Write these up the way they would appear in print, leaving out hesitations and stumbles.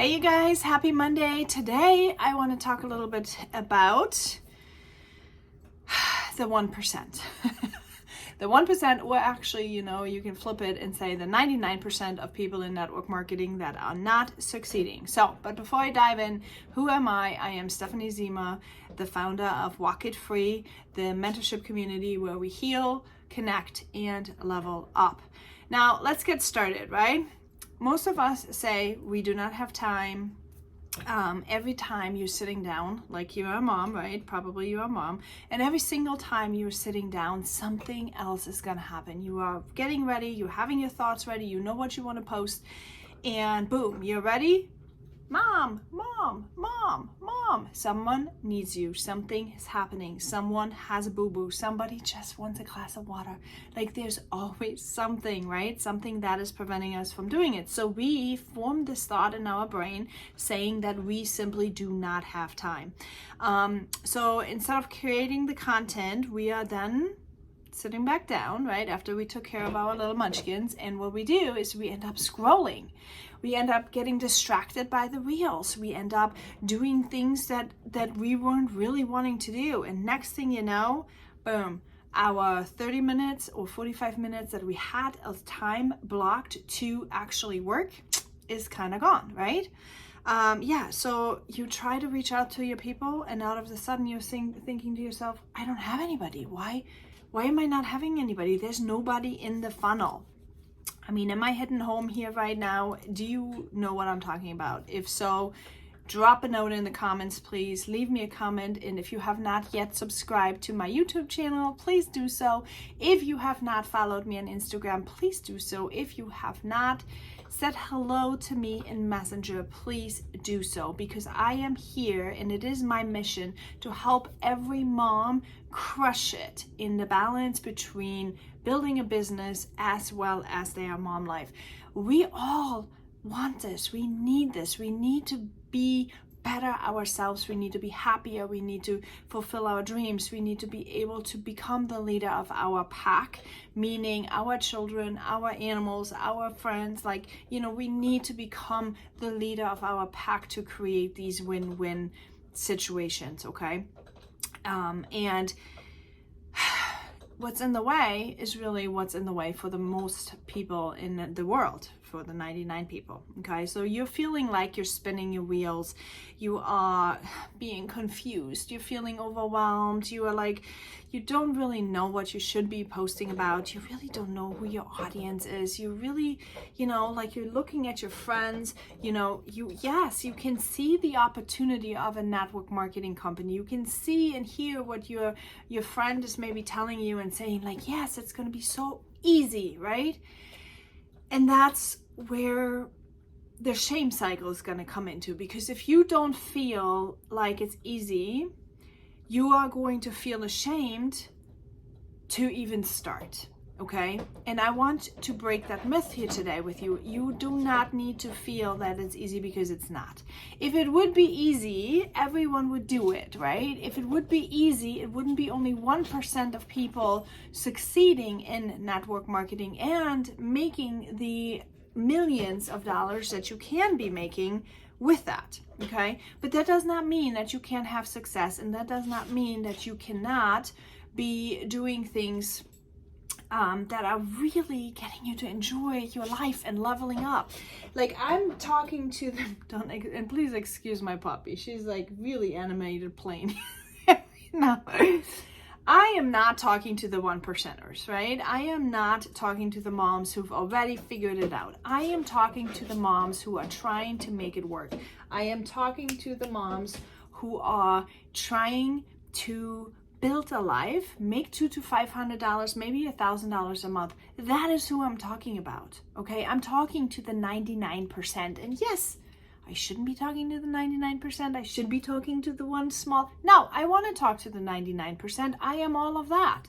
Hey you guys, happy Monday. Today I want to talk a little bit about the 1%. The 1%, or actually, you can flip it and say the 99% of people in network marketing that are not succeeding. But before I dive in, who am I? I am Stephanie Zima, the founder of Walk It Free, the mentorship community where we heal, connect, and level up. Now, let's get started, right? Most of us say we do not have time. Every time you're sitting down, like you're a mom, right? Probably you're a mom. And every single time you're sitting down, something else is going to happen. You are getting ready. You're having your thoughts ready. You know what you want to post. And boom, you're ready. Mom, mom, mom, mom. Someone needs you. Something is happening. Someone has a boo-boo. Somebody just wants a glass of water. Like there's always something, right? Something that is preventing us from doing it. So we form this thought in our brain saying that we simply do not have time. So instead of creating the content, we are then sitting back down, right, after we took care of our little munchkins, and what we do is we end up scrolling. We end up getting distracted by the reels. We end up doing things that we weren't really wanting to do, and next thing you know, boom, our 30 minutes or 45 minutes that we had of time blocked to actually work is kind of gone, right? So you try to reach out to your people, and all of a sudden you're thinking to yourself, I don't have anybody. Why am I not having anybody? There's nobody in the funnel. I mean, am I hitting home here right now? Do you know what I'm talking about? If so, drop a note in the comments, please. Leave me a comment. And if you have not yet subscribed to my YouTube channel, please do so. If you have not followed me on Instagram, please do so. If you have not said hello to me in Messenger, please do so, because I am here and it is my mission to help every mom crush it in the balance between building a business as well as their mom life. We all want this. We need this. We need to be better ourselves. We need to be happier. We need to fulfill our dreams. We need to be able to become the leader of our pack, meaning our children, our animals, our friends. We need to become the leader of our pack to create these win-win situations, okay? And what's in the way is really what's in the way for the most people in the world, for the 99 people, okay? So you're feeling like you're spinning your wheels, you are being confused, you're feeling overwhelmed, you are like, you don't really know what you should be posting about, you really don't know who your audience is, you really, you're looking at your friends, you can see the opportunity of a network marketing company, you can see and hear what your friend is maybe telling you and saying like, yes, it's going to be so easy, right? And that's where the shame cycle is going to come into, because if you don't feel like it's easy, you are going to feel ashamed to even start, okay? And I want to break that myth here today with you. You do not need to feel that it's easy, because it's not. If it would be easy, everyone would do it, right? If it would be easy, it wouldn't be only 1% of people succeeding in network marketing and making the millions of dollars that you can be making with that, okay? But that does not mean that you can't have success, and that does not mean that you cannot be doing things that are really getting you to enjoy your life and leveling up. Like I'm talking to them, and please excuse my puppy. She's like really animated playing. No. I am not talking to the 1%ers, right? I am not talking to the moms who've already figured it out. I am talking to the moms who are trying to make it work. I am talking to the moms who are trying to build a life, make $200 to $500, maybe $1,000 a month. That is who I'm talking about, okay? I'm talking to the 99%. And yes, I shouldn't be talking to the 99%. I should be talking to the one small. No, I want to talk to the 99%. I am all of that.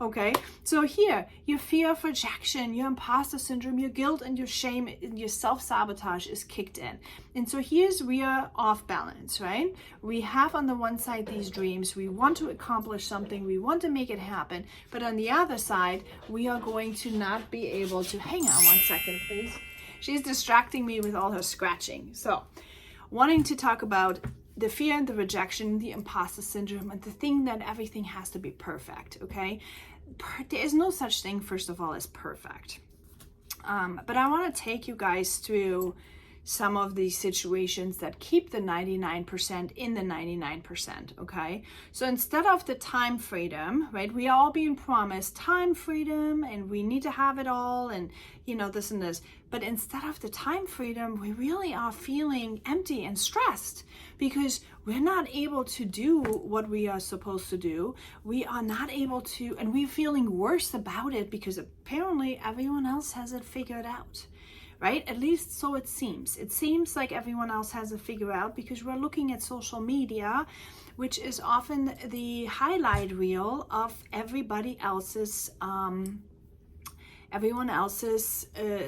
Okay, so here, your fear of rejection, your imposter syndrome, your guilt and your shame, and your self-sabotage is kicked in. And so here's we are off balance, right? We have on the one side these dreams, we want to accomplish something, we want to make it happen, but on the other side, we are going to not be able to, hang on one second, please. She's distracting me with all her scratching. So, wanting to talk about the fear and the rejection, the imposter syndrome, and the thing that everything has to be perfect, okay? There is no such thing, first of all, as perfect. But I want to take you guys through some of these situations that keep the 99% in the 99%, okay? So instead of the time freedom, right, we are all being promised time freedom and we need to have it all and, you know, this and this. But instead of the time freedom, we really are feeling empty and stressed because we're not able to do what we are supposed to do. We are not able to, and we're feeling worse about it because apparently everyone else has it figured out. Right? At least so it seems. It seems like everyone else has it figured out because we're looking at social media, which is often the highlight reel of everyone else's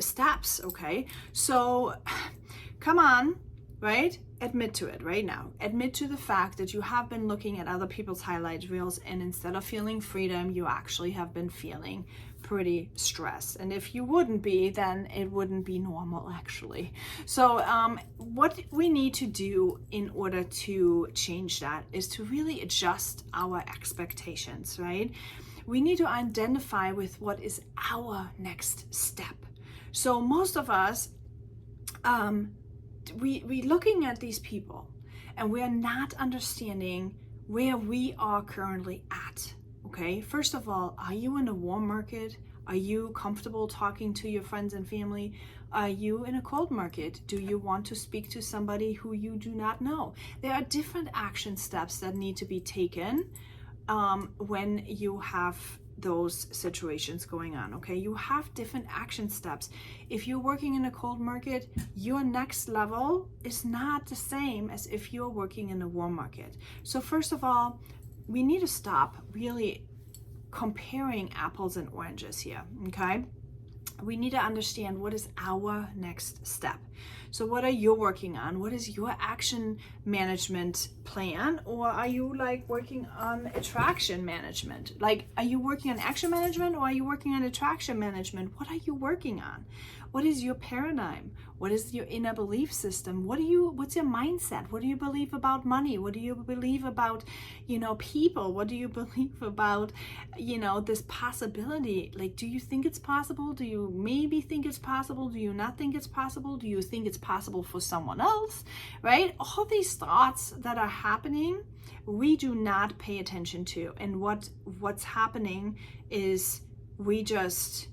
steps. Okay, so come on, right? Admit to it right now. Admit to the fact that you have been looking at other people's highlight reels, and instead of feeling freedom, you actually have been feeling pretty stressed. And if you wouldn't be, then it wouldn't be normal, actually. So what we need to do in order to change that is to really adjust our expectations, right? We need to identify with what is our next step. So most of us, we looking at these people and we're not understanding where we are currently at. Okay, first of all, are you in a warm market? Are you comfortable talking to your friends and family? Are you in a cold market? Do you want to speak to somebody who you do not know? There are different action steps that need to be taken when you have those situations going on. Okay, you have different action steps. If you're working in a cold market, your next level is not the same as if you're working in a warm market. So first of all, we need to stop really comparing apples and oranges here, okay? We need to understand what is our next step. So what are you working on? What is your action management plan? Or are you like working on attraction management? Like, are you working on action management or are you working on attraction management? What are you working on? What is your paradigm? What is your inner belief system? What's your mindset? What do you believe about money? What do you believe about, people? What do you believe about, this possibility? Like, do you think it's possible? Do you maybe think it's possible? Do you not think it's possible? Do you think it's possible for someone else? Right? All these thoughts that are happening, we do not pay attention to. And what's happening is we just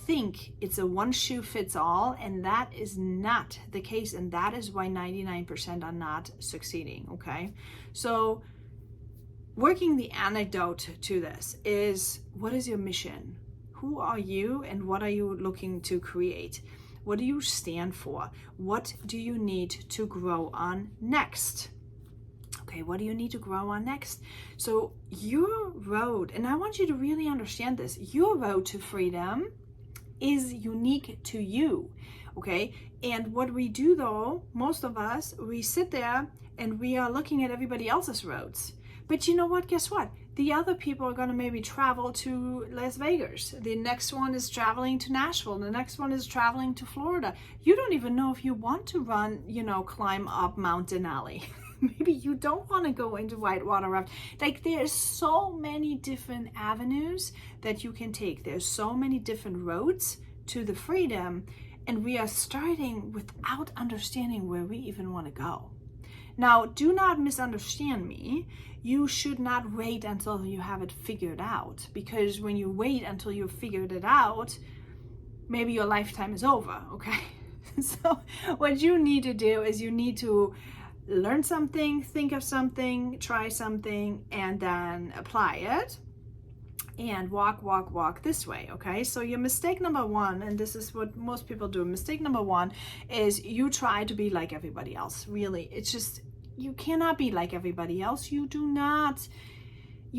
think it's a one shoe fits all, and that is not the case, and that is why 99% are not succeeding. Okay, so working the antidote to this is, what is your mission? Who are you and what are you looking to create? What do you stand for? What do you need to grow on next? Okay, what do you need to grow on next? So your road, and I want you to really understand this, your road to freedom is unique to you, okay? And what we do though, most of us, we sit there and we are looking at everybody else's roads. But you know what? Guess what? The other people are going to maybe travel to Las Vegas. The next one is traveling to Nashville. The next one is traveling to Florida. You don't even know if you want to run, climb up Mount Denali. Maybe you don't want to go into whitewater raft. Like, there's so many different avenues that you can take. There's so many different roads to the freedom, and we are starting without understanding where we even want to go. Now, do not misunderstand me. You should not wait until you have it figured out, because when you wait until you've figured it out, maybe your lifetime is over, okay? So what you need to do is you need to learn something, think of something, try something, and then apply it and walk this way, okay? So your mistake number one, and this is what most people do, mistake number one is you try to be like everybody else. Really, it's just, you cannot be like everybody else. You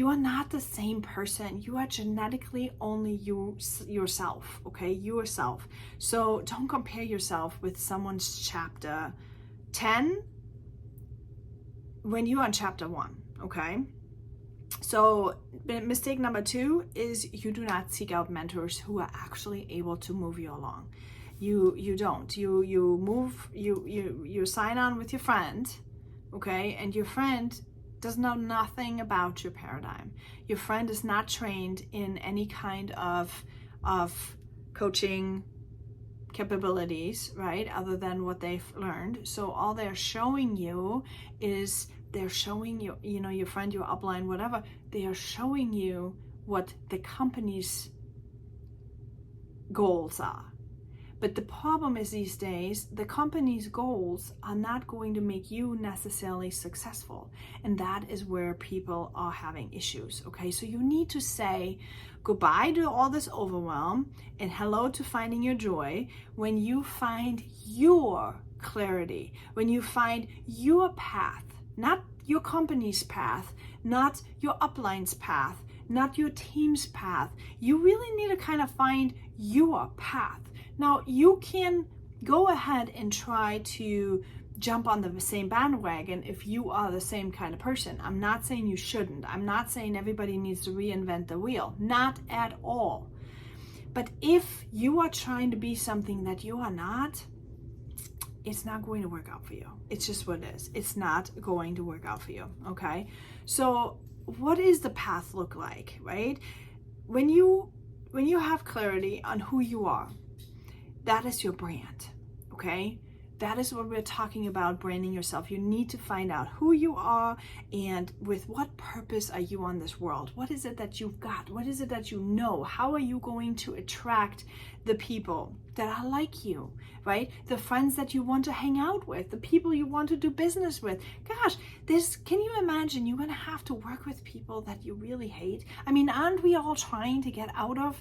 are not the same person. You are genetically only yourself, okay? Yourself. So don't compare yourself with someone's chapter 10 when you're on chapter 1, okay? So mistake number two is you do not seek out mentors who are actually able to move you along. You don't. You sign on with your friend, okay? And your friend does know nothing about your paradigm. Your friend is not trained in any kind of coaching capabilities, right? Other than what they've learned. So all they're showing you is your friend, your upline, whatever, they are showing you what the company's goals are. But the problem is these days, the company's goals are not going to make you necessarily successful. And that is where people are having issues, okay? So you need to say goodbye to all this overwhelm and hello to finding your joy when you find your clarity, when you find your path, not your company's path, not your upline's path, not your team's path. You really need to kind of find your path. Now, you can go ahead and try to jump on the same bandwagon if you are the same kind of person. I'm not saying you shouldn't. I'm not saying everybody needs to reinvent the wheel. Not at all. But if you are trying to be something that you are not, it's not going to work out for you. It's just what it is. It's not going to work out for you, okay? So what does the path look like, right? When you have clarity on who you are, that is your brand, okay? That is what we're talking about, branding yourself. You need to find out who you are and with what purpose are you on this world? What is it that you've got? What is it that you know? How are you going to attract the people that are like you, right? The friends that you want to hang out with, the people you want to do business with. Gosh, can you imagine you're going to have to work with people that you really hate? I mean, aren't we all trying to get out of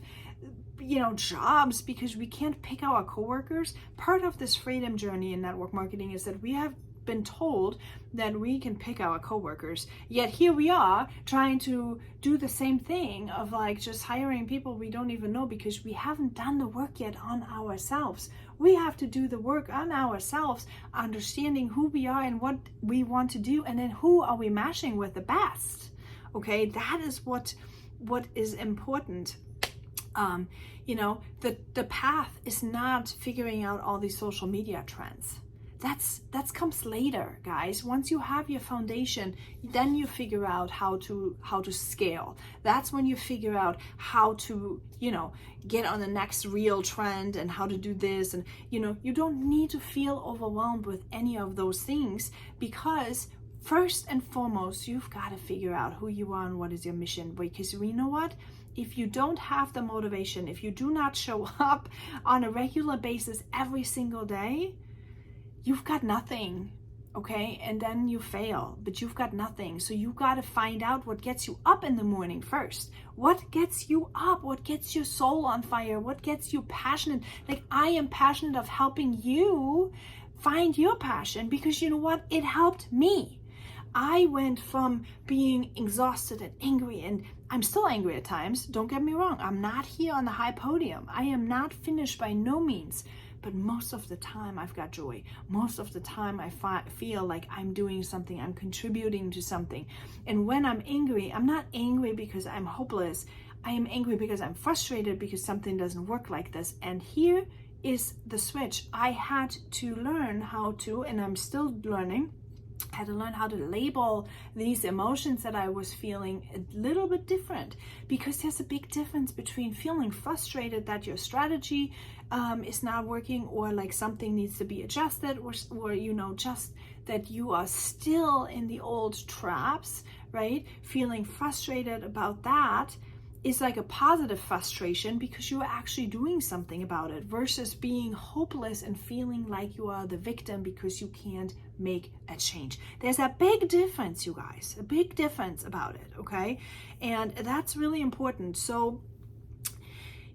jobs because we can't pick our coworkers? Part of this freedom journey in network marketing is that we have been told that we can pick our coworkers, yet here we are trying to do the same thing of like just hiring people we don't even know because we haven't done the work yet on ourselves. We have to do the work on ourselves, understanding who we are and what we want to do, and then who are we matching with the best. Okay, that is what is important. The path is not figuring out all these social media trends. That comes later, guys. Once you have your foundation, then you figure out how to scale. That's when you figure out how to, get on the next real trend and how to do this. And, you don't need to feel overwhelmed with any of those things, because first and foremost, you've got to figure out who you are and what is your mission. Because you know what? If you don't have the motivation, if you do not show up on a regular basis every single day, you've got nothing, okay? And then you fail, but you've got nothing. So you got to find out what gets you up in the morning first. What gets you up? What gets your soul on fire? What gets you passionate? Like, I am passionate of helping you find your passion, because you know what? It helped me. I went from being exhausted and angry, and I'm still angry at times. Don't get me wrong. I'm not here on the high podium. I am not finished by no means. But most of the time I've got joy. Most of the time I feel like I'm doing something. I'm contributing to something. And when I'm angry, I'm not angry because I'm hopeless. I am angry because I'm frustrated because something doesn't work like this. And here is the switch. I had to learn how to, and I'm still learning, had to learn how to label these emotions that I was feeling a little bit different, because there's a big difference between feeling frustrated that your strategy is not working, or like something needs to be adjusted, or just that you are still in the old traps, right? Feeling frustrated about that is like a positive frustration because you are actually doing something about it, versus being hopeless and feeling like you are the victim because you can't make a change. There's a big difference, you guys, a big difference about it, okay? And that's really important. So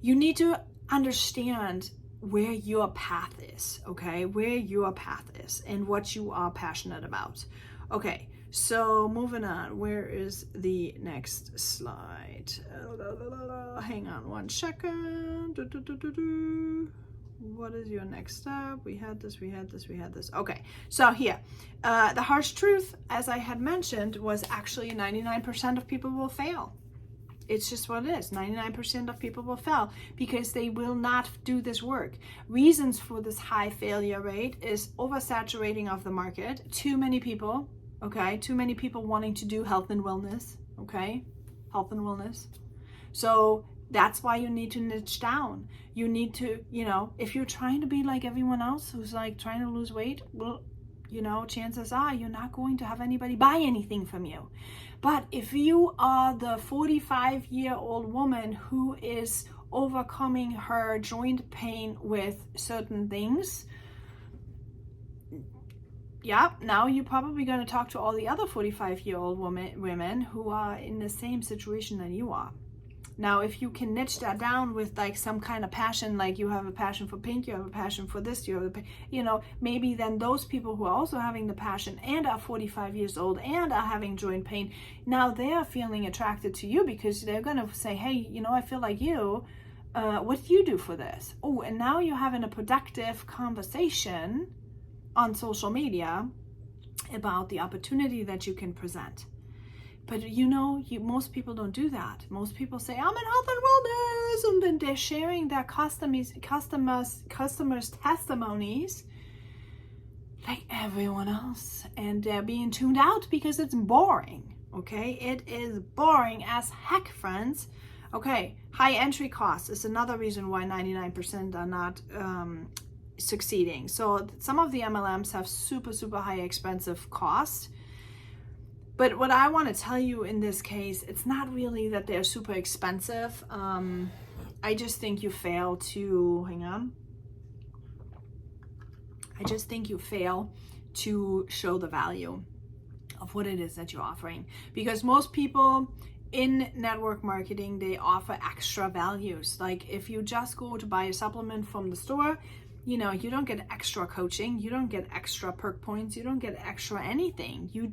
you need to understand where your path is, okay? Where your path is and what you are passionate about. Okay, so moving on, where is the next slide? Hang on one second. What is your next step? We had this. Okay, so here, the harsh truth, as I had mentioned, was actually 99% of people will fail. It's just what it is. 99% of people will fail because they will not do this work. Reasons for this high failure rate is oversaturating of the market, too many people, okay? Too many people wanting to do health and wellness, okay? Health and wellness. So that's why you need to niche down. You need to, if you're trying to be like everyone else who's like trying to lose weight, well, chances are you're not going to have anybody buy anything from you. But if you are the 45-year-old woman who is overcoming her joint pain with certain things, now you're probably going to talk to all the other 45-year-old women who are in the same situation that you are. Now, if you can niche that down with like some kind of passion, like you have a passion for pink, you have a passion for this, you have maybe then those people who are also having the passion and are 45 years old and are having joint pain, now they are feeling attracted to you because they're going to say, hey, I feel like you, what do you do for this? Oh, and now you're having a productive conversation on social media about the opportunity that you can present. But most people don't do that. Most people say, I'm in health and wellness, and then they're sharing their customers' testimonies like everyone else. And they're being tuned out because it's boring, okay? It is boring as heck, friends. Okay, high entry costs is another reason why 99% are not succeeding. So some of the MLMs have super, super high expensive costs. But what I want to tell you in this case, it's not really that they're super expensive. I just think you fail to, I just think you fail to show the value of what it is that you're offering. Because most people in network marketing, they offer extra values. Like if you just go to buy a supplement from the store, you don't get extra coaching, you don't get extra perk points, you don't get extra anything. You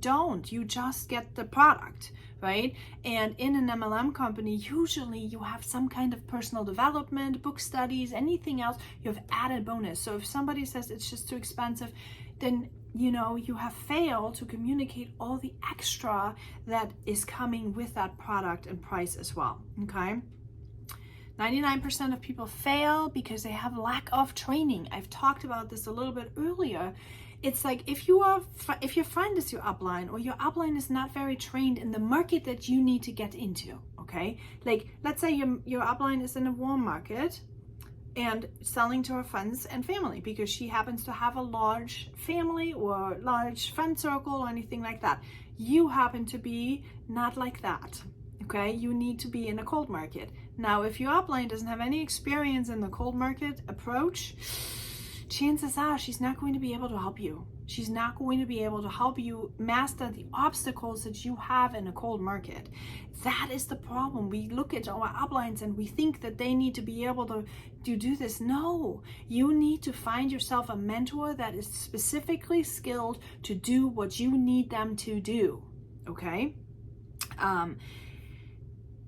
just get the product, right? And in an MLM company, usually you have some kind of personal development, book studies, anything else, you have added bonus. So if somebody says it's just too expensive, then you have failed to communicate all the extra that is coming with that product and price as well, okay? 99% of people fail because they have lack of training. I've talked about this a little bit earlier. It's like if your friend is your upline or your upline is not very trained in the market that you need to get into, okay? Like let's say your upline is in a warm market and selling to her friends and family because she happens to have a large family or large friend circle or anything like that. You happen to be not like that. Okay, you need to be in a cold market. Now, if your upline doesn't have any experience in the cold market approach, chances are she's not going to be able to help you. She's not going to be able to help you master the obstacles that you have in a cold market. That is the problem. We look at our uplines and we think that they need to be able to do this. No, you need to find yourself a mentor that is specifically skilled to do what you need them to do, okay?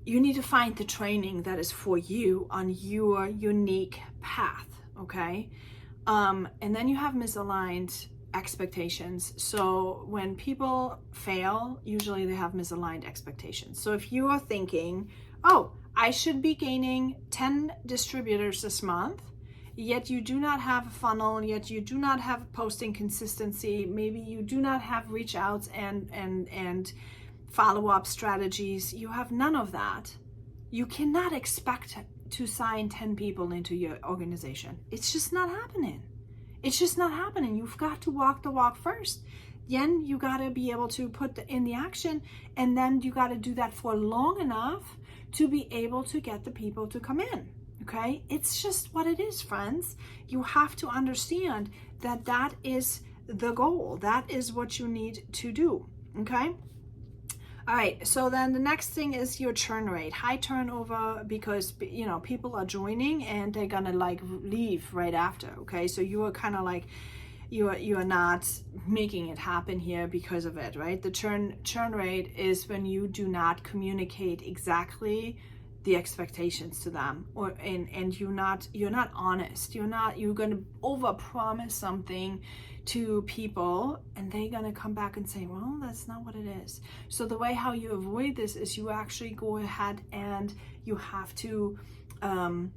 You need to find the training that is for you on your unique path, okay? And then you have misaligned expectations. So when people fail, usually they have misaligned expectations. So if you are thinking, oh, I should be gaining 10 distributors this month, yet you do not have a funnel, yet you do not have posting consistency, maybe you do not have reach outs and follow-up strategies, you have none of that, you cannot expect to sign 10 people into your organization. It's just not happening. It's just not happening. You've got to walk the walk first. Then you got to be able to put in the action, and then you got to do that for long enough to be able to get the people to come in. Okay? It's just what it is, friends. You have to understand that that is the goal. That is what you need to do. Okay? All right, so then the next thing is your churn rate. High turnover because, people are joining and they're gonna like leave right after, okay? So you are kind of like, you are not making it happen here because of it, right? The churn rate is when you do not communicate exactly the expectations to them, and you're not honest. You're going to overpromise something to people, and they're going to come back and say, well, that's not what it is. So the way how you avoid this is you actually go ahead and you have to talk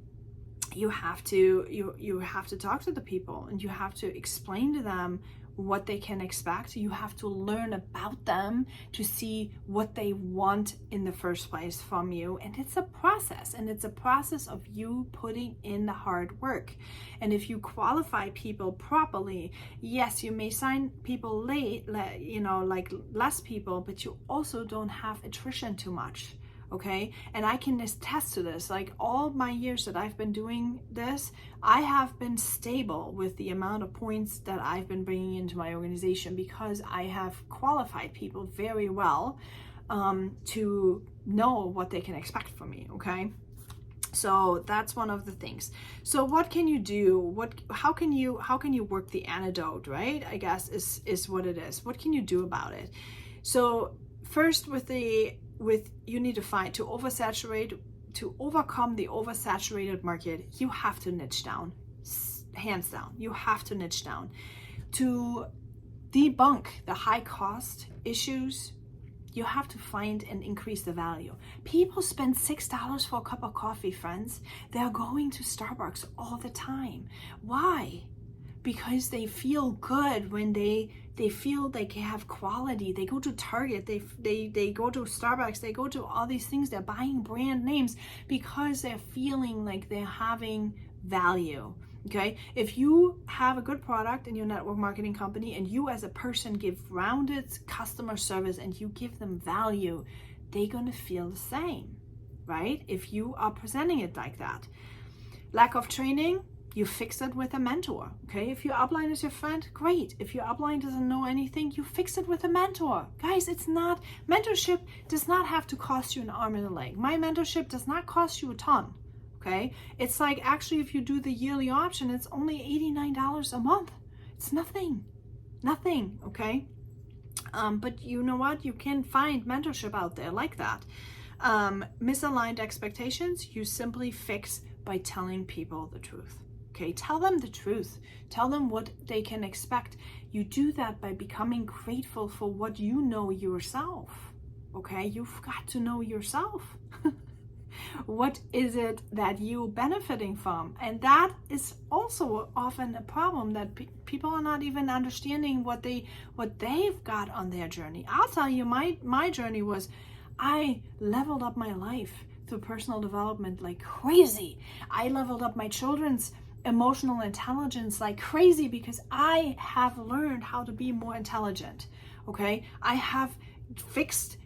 to the people, and you have to explain to them what they can expect. You have to learn about them to see what they want in the first place from you. And it's a process, and it's a process of you putting in the hard work. And if you qualify people properly, yes, you may sign people late, like less people, but you also don't have attrition too much. Okay, and I can attest to this. Like all my years that I've been doing this, I have been stable with the amount of points that I've been bringing into my organization, because I have qualified people very well to know what they can expect from me. Okay, so that's one of the things. So what can you do? How can you work the antidote, right? I guess is what it is. What can you do about it? So first, you need to find, to overcome the oversaturated market, you have to niche down, hands down. You have to niche down to debunk the high cost issues. You have to find and increase the value. People spend $6 for a cup of coffee, friends. They're going to Starbucks all the time. Why? Because they feel good when they feel they can have quality. They go to Target, they go to Starbucks, they go to all these things. They're buying brand names because they're feeling like they're having value. Okay, if you have a good product in your network marketing company, and you as a person give rounded customer service, and you give them value, they're gonna feel the same, right? If you are presenting it like that. Lack of training, you fix it with a mentor. Okay, if your upline is your friend, great. If your upline doesn't know anything, you fix it with a mentor. Guys, mentorship does not have to cost you an arm and a leg. My mentorship does not cost you a ton. Okay, it's like, actually, if you do the yearly option, it's only $89 a month. It's nothing. Okay, but you know what? You can find mentorship out there like that. Misaligned expectations, you simply fix by telling people the truth. Okay, tell them the truth. Tell them what they can expect. You do that by becoming grateful for what you know yourself. Okay, you've got to know yourself. What is it that you're benefiting from? And that is also often a problem, that people are not even understanding what they've got on their journey. I'll tell you, my journey was, I leveled up my life through personal development like crazy. I leveled up my children's emotional intelligence like crazy, because I have learned how to be more intelligent. Okay, I have fixed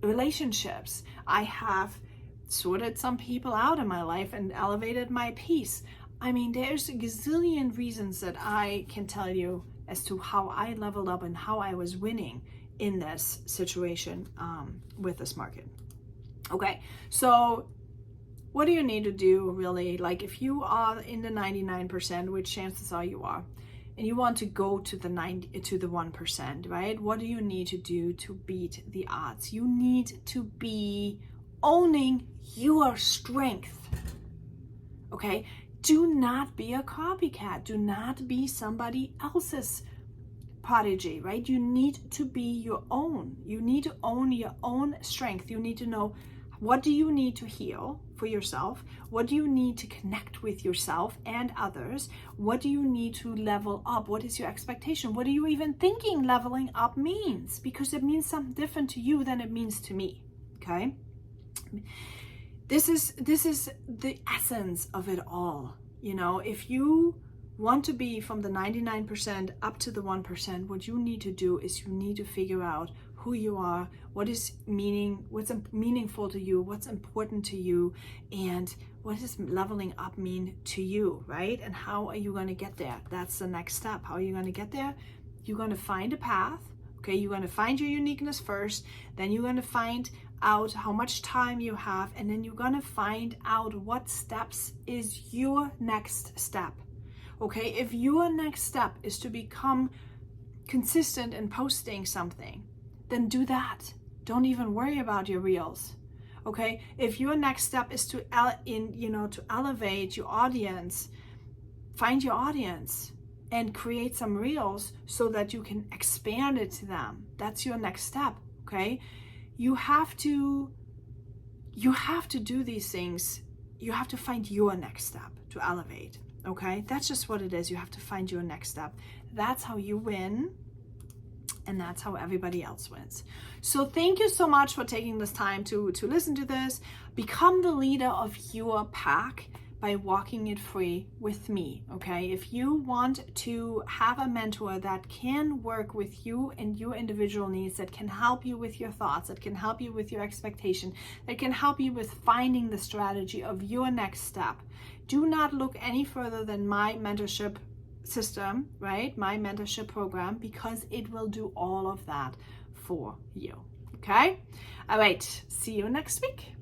relationships. I have sorted some people out in my life and elevated my peace. I mean, there's a gazillion reasons that I can tell you as to how I leveled up and how I was winning in this situation with this market. Okay, so what do you need to do, really? Like, if you are in the 99%, which chances are you are, and you want to go to the 1%, right? What do you need to do to beat the odds? You need to be owning your strength. Okay? Do not be a copycat. Do not be somebody else's prodigy, right? You need to be your own. You need to own your own strength. You need to know, what do you need to heal for yourself? What do you need to connect with yourself and others? What do you need to level up? What is your expectation? What are you even thinking leveling up means? Because it means something different to you than it means to me. Okay? This is the essence of it all. You know, if you want to be from the 99% up to the 1%, what you need to do is you need to figure out who you are, what's meaningful to you, what's important to you, and what does leveling up mean to you, right? And how are you going to get there? That's the next step. How are you going to get there? You're going to find a path. Okay, you're going to find your uniqueness first, then you're going to find out how much time you have, and then you're going to find out what steps is your next step. Okay, if your next step is to become consistent in posting something, then do that. Don't even worry about your reels. Okay, if your next step is to elevate your audience, find your audience and create some reels so that you can expand it to them. That's your next step. Okay, you have to do these things. You have to find your next step to elevate. Okay, that's just what it is. You have to find your next step. That's how you win, and that's how everybody else wins. So thank you so much for taking this time to listen to this. Become the leader of your pack by walking it free with me. Okay, if you want to have a mentor that can work with you and your individual needs, that can help you with your thoughts, that can help you with your expectation, that can help you with finding the strategy of your next step, do not look any further than my mentorship system, right? My mentorship program, because it will do all of that for you. Okay? All right. See you next week.